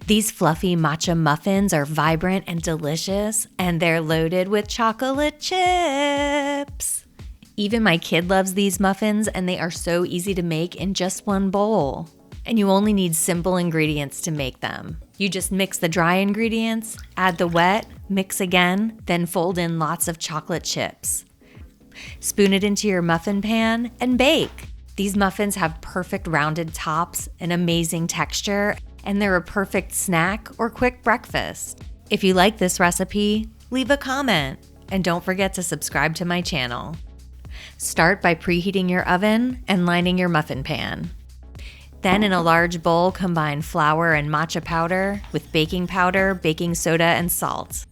These fluffy matcha muffins are vibrant and delicious, and they're loaded with chocolate chips. Even my kid loves these muffins, and they are so easy to make in just one bowl. And you only need simple ingredients to make them. You just mix the dry ingredients, add the wet, mix again, then fold in lots of chocolate chips. Spoon it into your muffin pan and bake. These muffins have perfect rounded tops, an amazing texture, and they're a perfect snack or quick breakfast. If you like this recipe, leave a comment, and don't forget to subscribe to my channel. Start by preheating your oven and lining your muffin pan. Then in a large bowl, combine flour and matcha powder with baking powder, baking soda, and salt.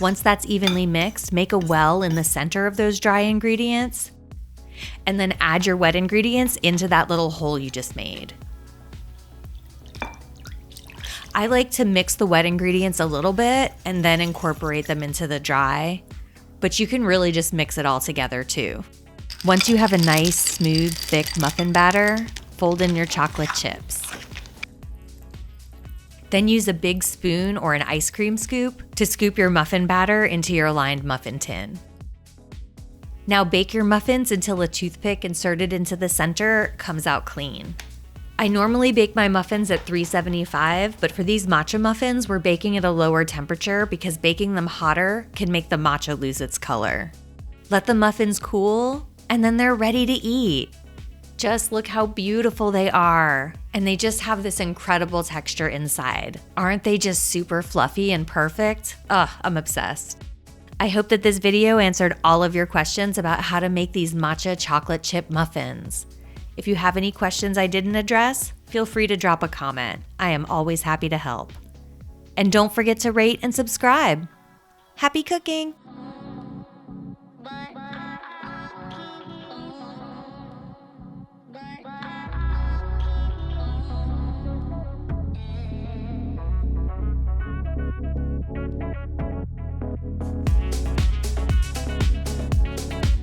Once that's evenly mixed, make a well in the center of those dry ingredients, and then add your wet ingredients into that little hole you just made. I like to mix the wet ingredients a little bit and then incorporate them into the dry, but you can really just mix it all together too. Once you have a nice, smooth, thick muffin batter, fold in your chocolate chips. Then use a big spoon or an ice cream scoop to scoop your muffin batter into your lined muffin tin. Now bake your muffins until a toothpick inserted into the center comes out clean. I normally bake my muffins at 375, but for these matcha muffins, we're baking at a lower temperature because baking them hotter can make the matcha lose its color. Let the muffins cool, and then they're ready to eat. Just look how beautiful they are. And they just have this incredible texture inside. Aren't they just super fluffy and perfect? Ugh, I'm obsessed. I hope that this video answered all of your questions about how to make these matcha chocolate chip muffins. If you have any questions I didn't address, feel free to drop a comment. I am always happy to help. And don't forget to rate and subscribe. Happy cooking!